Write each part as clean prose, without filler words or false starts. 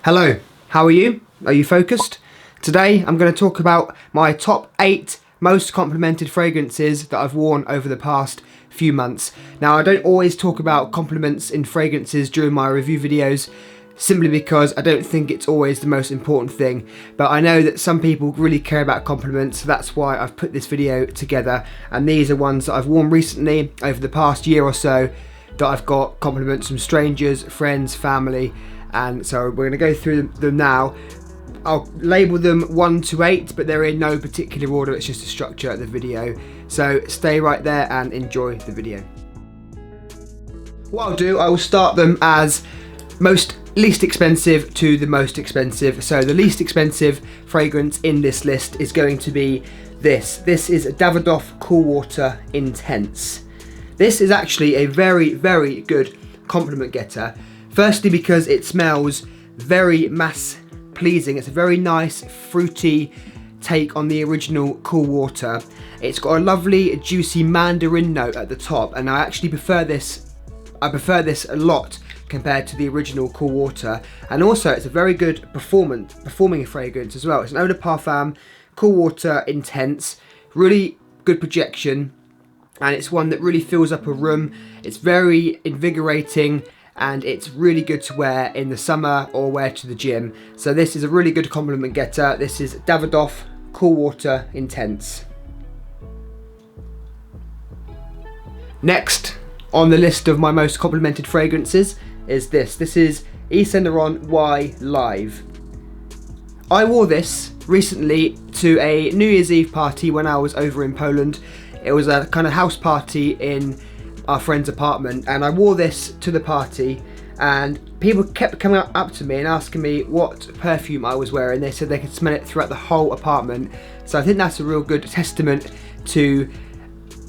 Hello, how are you? Are you focused? Today I'm going to talk about my top 8 most complimented fragrances that I've worn over the past few months. Now, I don't always talk about compliments in fragrances during my review videos simply because I don't think it's always the most important thing, but I know that some people really care about compliments, so that's why I've put this video together, and these are ones that I've worn recently over the past year or so that I've got compliments from strangers, friends, family, and so we're going to go through them now. I'll label them 1 to 8, but they're in no particular order, it's just a structure of the video. So stay right there and enjoy the video. What I'll do, I will start them as least expensive to the most expensive. So the least expensive fragrance in this list is going to be this. This is Davidoff Cool Water Intense. This is actually a very, very good compliment getter. Firstly, because it smells very mass pleasing. It's a very nice fruity take on the original Cool Water. It's got a lovely juicy mandarin note at the top, and I actually prefer this. I prefer this a lot compared to the original Cool Water, and also it's a very good performing fragrance as well. It's an eau de parfum, Cool Water Intense, really good projection, and it's one that really fills up a room. It's very invigorating, and it's really good to wear in the summer or wear to the gym. So this is a really good compliment getter. This is Davidoff Cool Water Intense. Next on the list of my most complimented fragrances is this. This is Yves Saint Laurent Y Live. I wore this recently to a New Year's Eve party when I was over in Poland. It was a kind of house party in our friend's apartment, and I wore this to the party, and people kept coming up to me and asking me what perfume I was wearing. They said they could smell it throughout the whole apartment. So I think that's a real good testament to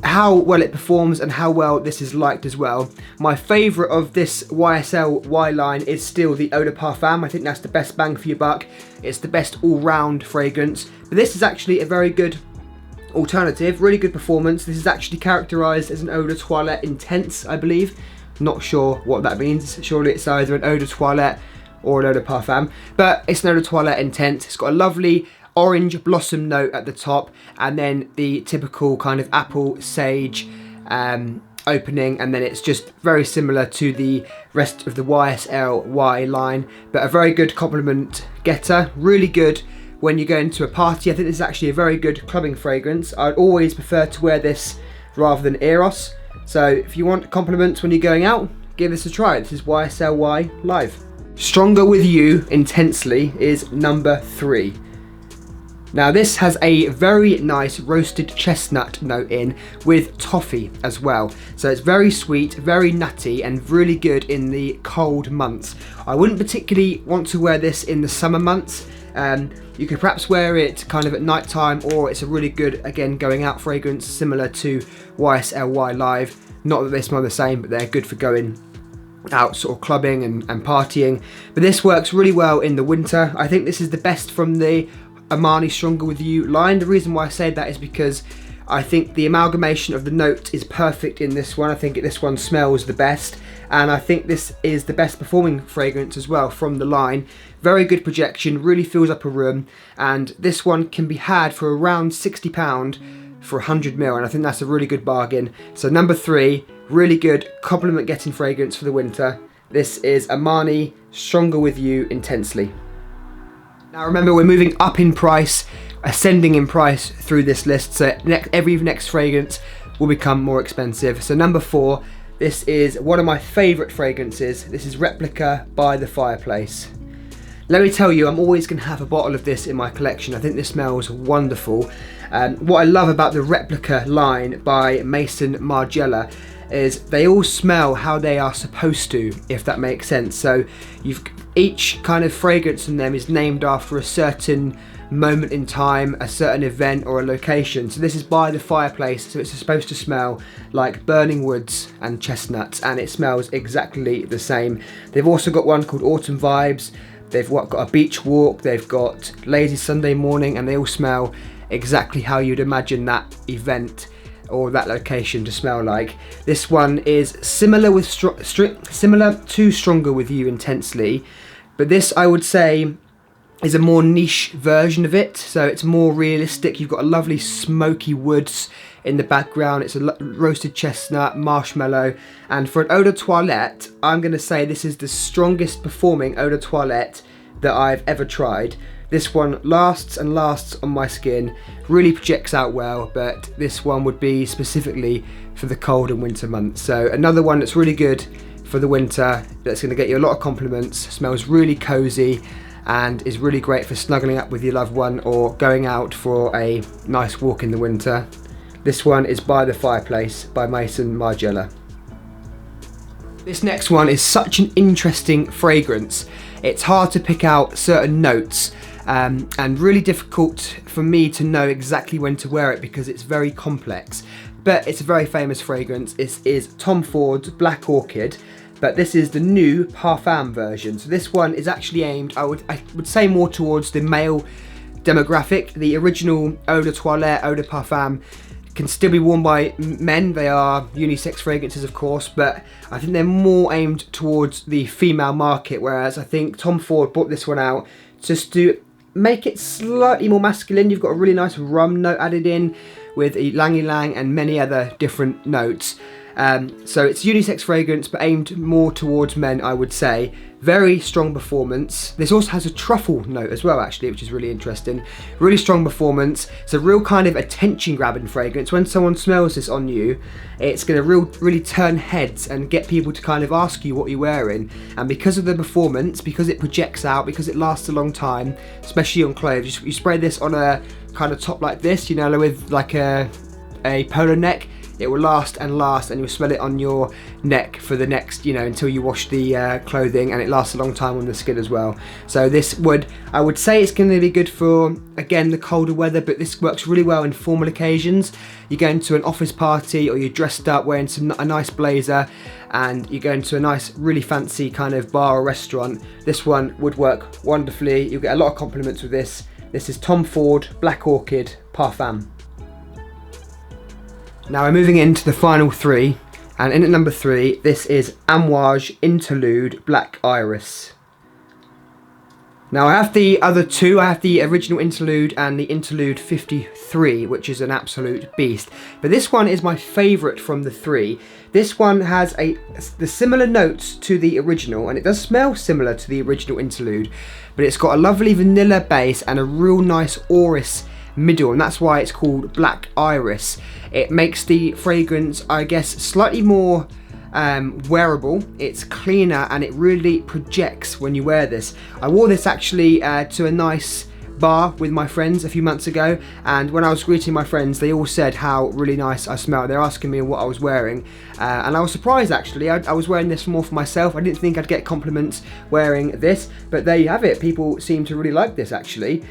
how well it performs and how well this is liked as well. My favourite of this YSL Y line is still the eau de parfum. I think that's the best bang for your buck. It's the best all-round fragrance, but this is actually a very good alternative, really good performance. This is actually characterised as an eau de toilette intense, I believe. Not sure what that means. Surely it's either an eau de toilette or an eau de parfum, but it's an eau de toilette intense. It's got a lovely orange blossom note at the top, and then the typical kind of apple sage opening, and then it's just very similar to the rest of the YSL Y line, but a very good compliment getter, really good when you go into a party. I think this is actually a very good clubbing fragrance. I'd always prefer to wear this rather than Eros. So if you want compliments when you're going out, give this a try. This is YSL Y Live. Stronger With You Intensely is number 3. Now this has a very nice roasted chestnut note in with toffee as well. So it's very sweet, very nutty, and really good in the cold months. I wouldn't particularly want to wear this in the summer months. You could perhaps wear it kind of at night time, or it's a really good, again, going out fragrance similar to YSL Y Live. Not that they smell the same, but they're good for going out sort of clubbing and partying. But this works really well in the winter. I think this is the best from the Armani Stronger With You line. The reason why I say that is because I think the amalgamation of the note is perfect in this one. I think this one smells the best, and I think this is the best performing fragrance as well from the line. Very good projection, really fills up a room, and this one can be had for around £60 for 100ml, and I think that's a really good bargain. So number 3, really good compliment getting fragrance for the winter. This is Armani Stronger With You Intensely. Now remember, we're moving up in price, ascending in price through this list, so every next fragrance will become more expensive. So number 4, this is one of my favourite fragrances. This is Replica by the Fireplace. Let me tell you, I'm always going to have a bottle of this in my collection. I think this smells wonderful. What I love about the Replica line by Maison Margiela is they all smell how they are supposed to, if that makes sense. So each kind of fragrance in them is named after a certain moment in time, a certain event or a location. So this is by the fireplace, so it's supposed to smell like burning woods and chestnuts, and it smells exactly the same. They've also got one called Autumn Vibes. They've got a beach walk, they've got Lazy Sunday Morning, and they all smell exactly how you'd imagine that event or that location to smell like. This one is similar to Stronger With You Intensely, But this, I would say, is a more niche version of it, so it's more realistic. You've got a lovely smoky woods in the background. It's a roasted chestnut, marshmallow, and for an eau de toilette, I'm going to say this is the strongest performing eau de toilette that I've ever tried. This one lasts and lasts on my skin, really projects out well, but this one would be specifically for the cold and winter months. So another one that's really good for the winter, that's going to get you a lot of compliments, smells really cozy, and is really great for snuggling up with your loved one or going out for a nice walk in the winter. This one is By the Fireplace by Maison Margiela. This next one is such an interesting fragrance. It's hard to pick out certain notes and really difficult for me to know exactly when to wear it because it's very complex. But it's a very famous fragrance. It is Tom Ford's Black Orchid, but this is the new Parfum version. So this one is actually aimed, I would say, more towards the male demographic. The original Eau de Toilette, Eau de Parfum can still be worn by men. They are unisex fragrances, of course, but I think they're more aimed towards the female market, whereas I think Tom Ford brought this one out just to make it slightly more masculine. You've got a really nice rum note added in with ylang ylang and many other different notes. So it's unisex fragrance but aimed more towards men, I would say. Very strong performance. This also has a truffle note as well, actually, which is really interesting. Really strong performance. It's a real kind of attention grabbing fragrance. When someone smells this on you, it's going to really turn heads and get people to kind of ask you what you're wearing. And because of the performance, because it projects out, because it lasts a long time, especially on clothes, you spray this on a kind of top like this, you know, with like a polo neck. It will last and last, and you'll smell it on your neck for the next, you know, until you wash the clothing, and it lasts a long time on the skin as well. So this I would say it's going to be good for, again, the colder weather, but this works really well in formal occasions. You're going to an office party, or you're dressed up wearing a nice blazer, and you're going to a nice, really fancy kind of bar or restaurant. This one would work wonderfully. You'll get a lot of compliments with this. This is Tom Ford Black Orchid Parfum. Now we're moving into the final three, and in at number 3, this is Amouage Interlude Black Iris. Now I have the other two. I have the original Interlude and the Interlude 53, which is an absolute beast. But this one is my favourite from the 3. This one has the similar notes to the original, and it does smell similar to the original Interlude, but it's got a lovely vanilla base and a real nice orris middle, and that's why it's called Black Iris. It makes the fragrance, I guess, slightly more wearable. It's cleaner and it really projects when you wear this. I wore this actually to a nice bar with my friends a few months ago, and when I was greeting my friends, they all said how really nice I smelled. They're asking me what I was wearing, and I was surprised actually. I was wearing this more for myself. I didn't think I'd get compliments wearing this, but there you have it. People seem to really like this actually.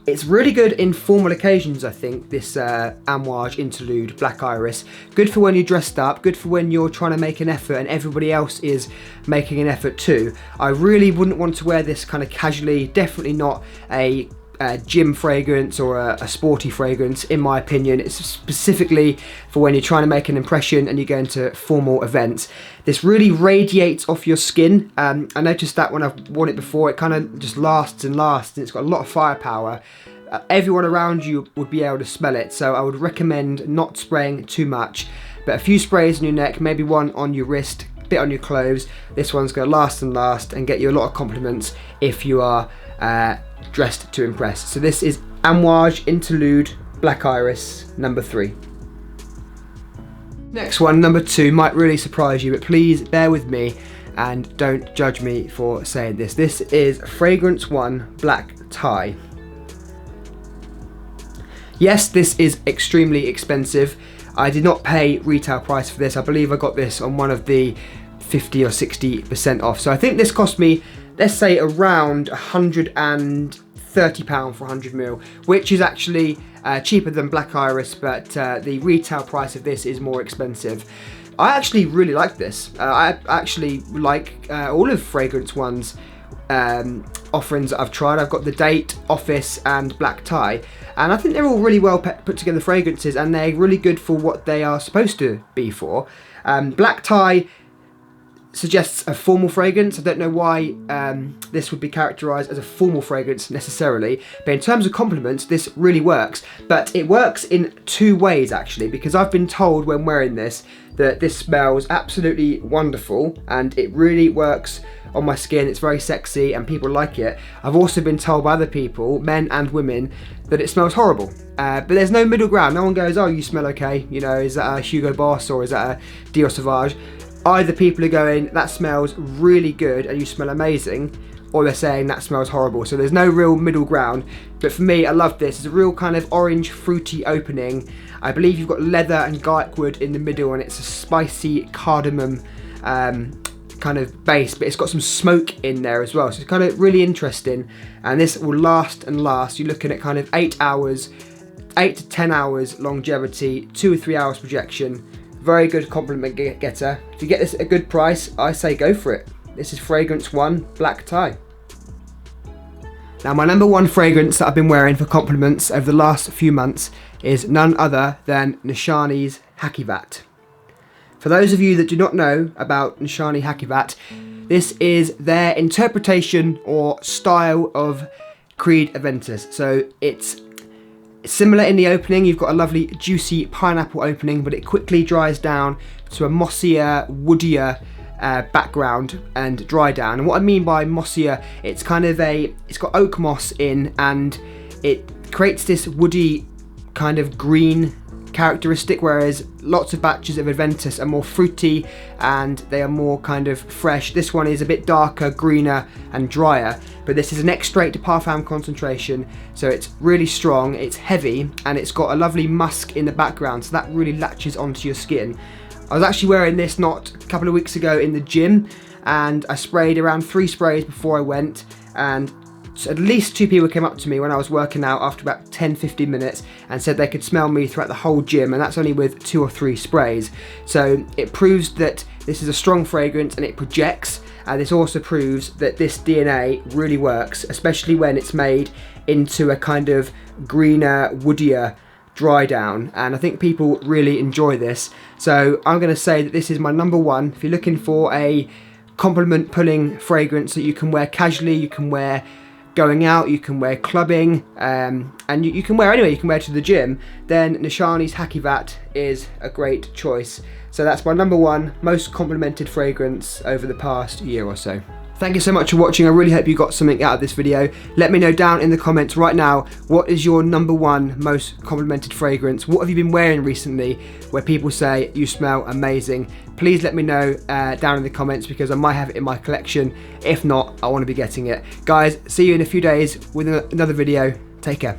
It's really good in formal occasions, I think, this Amouage Interlude Black Iris. Good for when you're dressed up, good for when you're trying to make an effort and everybody else is making an effort too. I really wouldn't want to wear this kind of casually, definitely not a gym fragrance or a sporty fragrance, in my opinion. It's specifically for when you're trying to make an impression and you're going to formal events. This really radiates off your skin. I noticed that when I've worn it before, it kind of just lasts and lasts, and it's got a lot of firepower. Everyone around you would be able to smell it, so I would recommend not spraying too much, but a few sprays on your neck, maybe one on your wrist, a bit on your clothes. This one's going to last and last and get you a lot of compliments if you are dressed to impress. So this is Amouage Interlude Black Iris, number 3. Next one, number 2, might really surprise you, but please bear with me and don't judge me for saying this. This is Fragrance 1 Black Tie. Yes, this is extremely expensive. I did not pay retail price for this. I believe I got this on one of the 50 or 60% off. So I think this cost me, let's say, around £130 for 100ml, which is actually cheaper than Black Iris, but the retail price of this is more expensive. I actually really like this. I actually like all of Fragrance One's offerings that I've tried. I've got the Date, Office and Black Tie, and I think they're all really well put together fragrances, and they're really good for what they are supposed to be for. Black Tie suggests a formal fragrance. I don't know why this would be characterised as a formal fragrance necessarily, but in terms of compliments, this really works. But it works in two ways actually, because I've been told when wearing this that this smells absolutely wonderful and it really works on my skin. It's very sexy and people like it. I've also been told by other people, men and women, that it smells horrible. But there's no middle ground. No one goes, oh, you smell okay, you know, is that a Hugo Boss or is that a Dior Sauvage? Either people are going, that smells really good and you smell amazing, or they're saying that smells horrible. So there's no real middle ground. But for me, I love this. It's a real kind of orange fruity opening. I believe you've got leather and garlic wood in the middle, and it's a spicy cardamom kind of base, but it's got some smoke in there as well. So it's kind of really interesting, and this will last and last. You're looking at kind of 8 to 10 hours longevity, 2 or 3 hours projection. Very good compliment getter. If you get this at a good price, I say go for it. This is fragrance 1, Black Tie. Now my number 1 fragrance that I've been wearing for compliments over the last few months is none other than Nishane's Hacivat. For those of you that do not know about Nishani Hacivat, this is their interpretation or style of Creed Aventus. So it's similar in the opening. You've got a lovely juicy pineapple opening, but it quickly dries down to a mossier, woodier background and dry down. And what I mean by mossier, it's kind of it's got oak moss in, and it creates this woody kind of green characteristic, whereas lots of batches of Aventus are more fruity and they are more kind of fresh. This one is a bit darker, greener and drier, but this is an extrait de Parfum concentration, so it's really strong, it's heavy, and it's got a lovely musk in the background, so that really latches onto your skin. I was actually wearing this not a couple of weeks ago in the gym, and I sprayed around 3 sprays before I went, and at least 2 people came up to me when I was working out after about 10-15 minutes and said they could smell me throughout the whole gym, and that's only with 2 or 3 sprays. So it proves that this is a strong fragrance and it projects, and this also proves that this DNA really works, especially when it's made into a kind of greener, woodier dry down, and I think people really enjoy this. So I'm going to say that this is my number 1. If you're looking for a compliment pulling fragrance that you can wear casually, you can wear going out, you can wear clubbing, and you can wear anywhere, you can wear to the gym, then Nishane's Hacivat is a great choice. So that's my number 1 most complimented fragrance over the past year or so. Thank you so much for watching. I really hope you got something out of this video. Let me know down in the comments right now, what is your number 1 most complimented fragrance? What have you been wearing recently where people say you smell amazing? Please let me know down in the comments, because I might have it in my collection. If not, I want to be getting it. Guys, see you in a few days with another video. Take care.